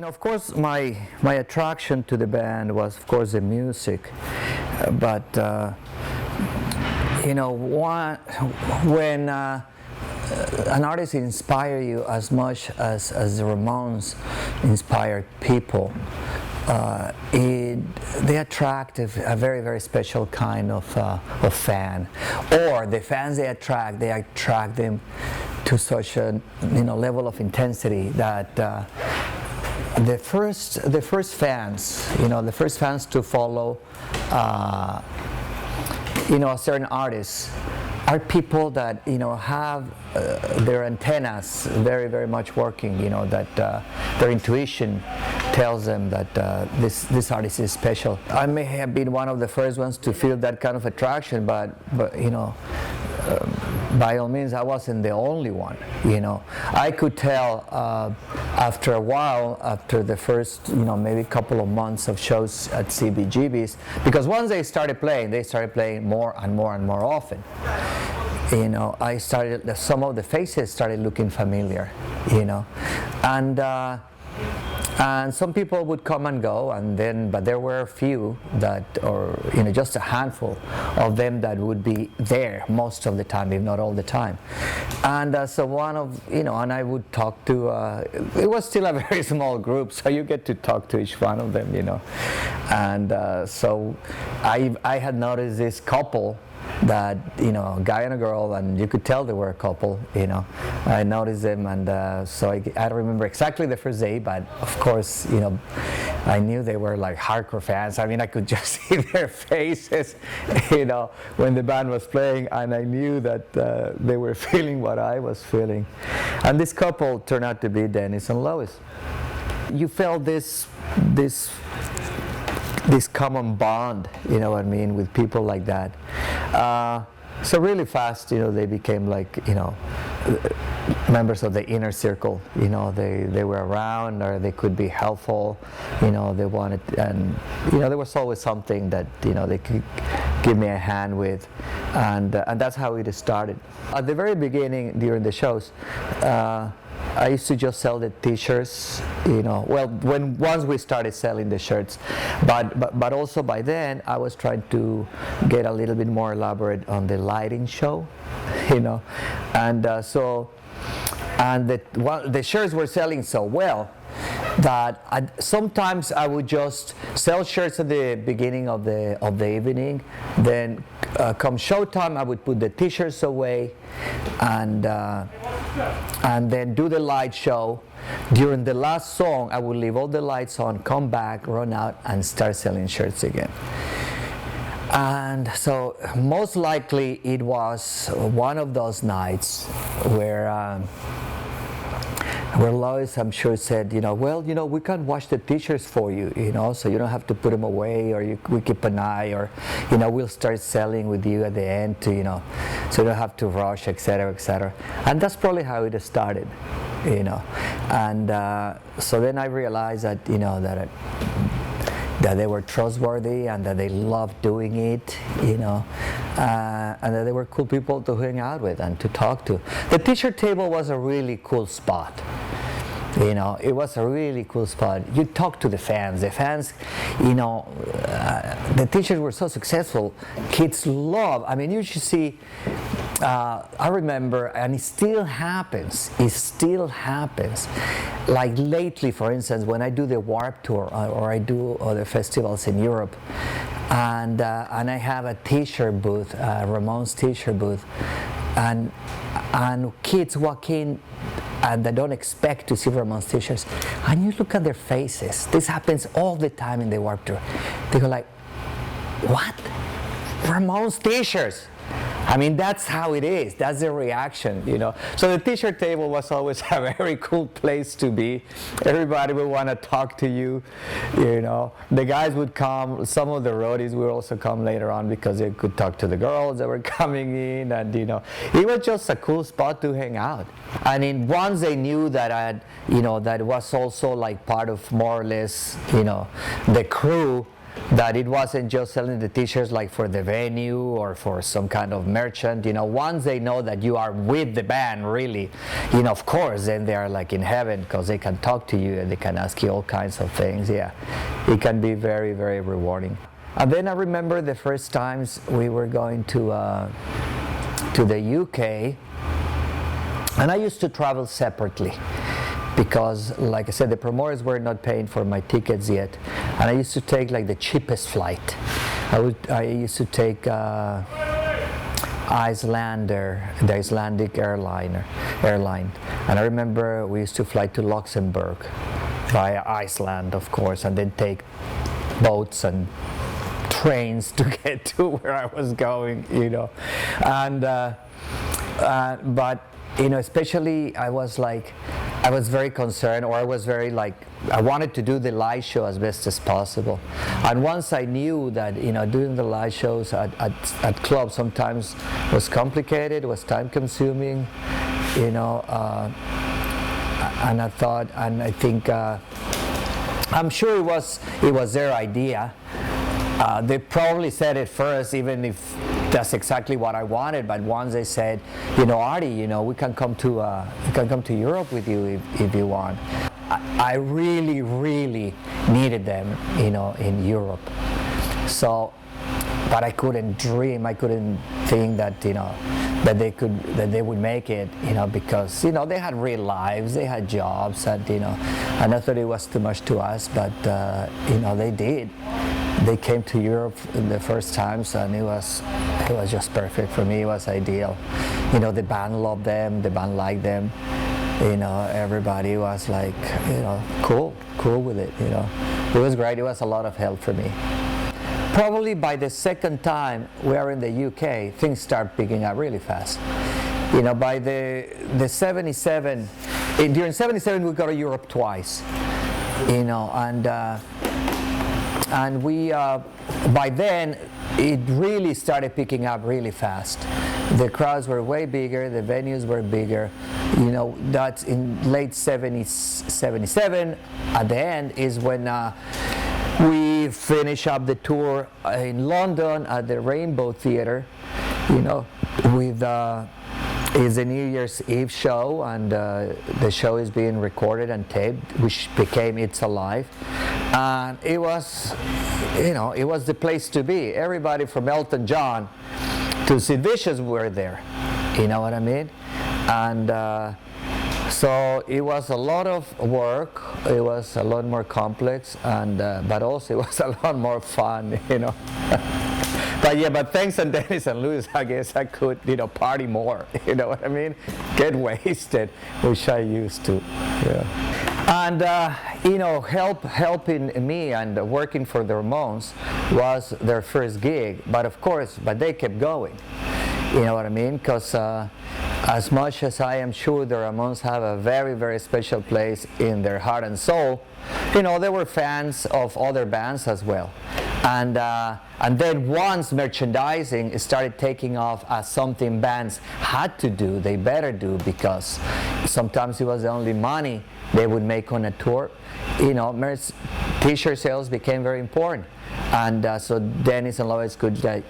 Of course, my attraction to the band was, of course, the music. But when an artist inspires you as much as the Ramones inspired people, they attract a very, very special kind of fan. Or the fans they attract them to such a level of intensity that the first fans, the first fans to follow, a certain artist are people that have their antennas very, very much working. That their intuition tells them that this artist is special. I may have been one of the first ones to feel that kind of attraction, but by all means, I wasn't the only one. I could tell after a while, after the first, maybe couple of months of shows at cbgb's, because once they started playing more and more and more often. Some of the faces started looking familiar, and some people would come and go, but there were a few just a handful of them that would be there most of the time, if not all the time. And and I would talk to, it was still a very small group, so you get to talk to each one of them, And so I had noticed this couple that, a guy and a girl, and you could tell they were a couple, I noticed them, and so I don't remember exactly the first day, but of course, I knew they were like hardcore fans. I mean, I could just see their faces, when the band was playing, and I knew that they were feeling what I was feeling. And this couple turned out to be Dennis and Lois. You felt this common bond, with people like that. So really fast, they became like, members of the inner circle. They were around, or they could be helpful. They wanted, and there was always something that they could give me a hand with, and that's how it started. At the very beginning, during the shows, I used to just sell the T-shirts, once we started selling the shirts, but also by then I was trying to get a little bit more elaborate on the lighting show, and the shirts were selling so well that sometimes I would just sell shirts at the beginning of the evening. Then come showtime, I would put the T-shirts away, and then do the light show. During the last song, I would leave all the lights on, come back, run out, and start selling shirts again. And so most likely it was one of those nights where Lois, I'm sure, said, we can wash the T-shirts for you, so you don't have to put them away, or we keep an eye, or, we'll start selling with you at the end, so you don't have to rush, etc., etc. And that's probably how it started, And so then I realized that, that they were trustworthy, and that they loved doing it, and that they were cool people to hang out with and to talk to. The T-shirt table was a really cool spot. It was a really cool spot. You talk to the fans. The fans, the T-shirts were so successful. Kids love. I mean, you should see. I remember, and it still happens. It still happens. Like lately, for instance, when I do the Warped Tour, or I do other festivals in Europe, and I have a T-shirt booth, a Ramones T-shirt booth, and kids walk in and they don't expect to see Ramones T-shirts, and you look at their faces. This happens all the time in the Warped Tour. They go like, "What? Ramones T-shirts?" I mean, that's how it is. That's the reaction, So the T-shirt table was always a very cool place to be. Everybody would want to talk to you, The guys would come. Some of the roadies would also come later on because they could talk to the girls that were coming in, and it was just a cool spot to hang out. And once they knew that I had, that was also like part of more or less, the crew. that it wasn't just selling the t-shirts like for the venue or for some kind of merchant. Once they know that you are with the band, really, of course, then they are like in heaven, because they can talk to you and they can ask you all kinds of things. Yeah, it can be very, very rewarding. And then I remember the first times we were going to the UK, and I used to travel separately, because, like I said, the promoters were not paying for my tickets yet, and I used to take like the cheapest flight. I used to take the Icelandic airline, and I remember we used to fly to Luxembourg via Iceland, of course, and then take boats and trains to get to where I was going, and but especially I was very concerned, or I was very I wanted to do the live show as best as possible. And once I knew that doing the live shows at clubs sometimes was complicated, was time consuming, and I thought, and I think I'm sure it was their idea. They probably said it first, even if that's exactly what I wanted. But once they said, Artie, we can come to Europe with you if you want. I really, really needed them, in Europe. So, but I couldn't dream. I couldn't think that that they would make it, because they had real lives, they had jobs, and and I thought it was too much to ask. But they did. They came to Europe in the first times, and it was just perfect for me. It was ideal. The band loved them, the band liked them. Everybody was like, cool with it. It was great. It was a lot of help for me. Probably by the second time we were in the UK, things start picking up really fast. By the 77, during 77 we got to Europe twice. And we, by then, it really started picking up really fast. The crowds were way bigger, the venues were bigger. That's in late 77. At the end is when we finish up the tour in London at the Rainbow Theatre, with it's a New Year's Eve show, and the show is being recorded and taped, which became It's Alive. And it was, it was the place to be. Everybody from Elton John to Sid Vicious were there. You know what I mean? And so it was a lot of work. It was a lot more complex, and but also it was a lot more fun. But thanks to Dennis and Lois, I guess I could, party more. You know what I mean? Get wasted, which I used to. Yeah. And helping me and working for the Ramones was their first gig. But of course, they kept going. You know what I mean? Because as much as I am sure the Ramones have a very, very special place in their heart and soul, they were fans of other bands as well. And then once merchandising started taking off as something bands had to do, they better do, because sometimes it was the only money they would make on a tour. T-shirt sales became very important. And so Dennis and Lois could take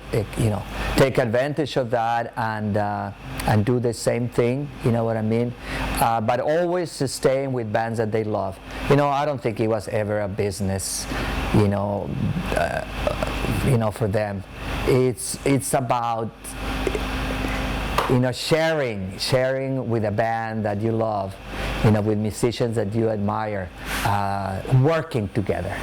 advantage of that and do the same thing, you know what I mean? But always staying with bands that they love. I don't think it was ever a business, for them. It's about sharing with a band that you love, with musicians that you admire, working together,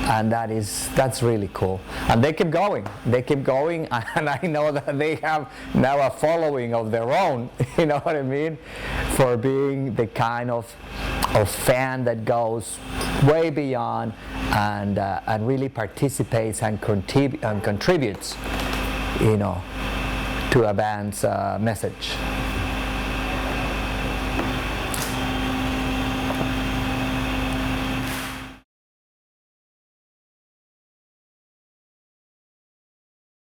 and that's really cool. And they keep going, and I know that they have now a following of their own, you know what I mean, for being the kind of fan that goes way beyond and really participates and contributes, to a band's message.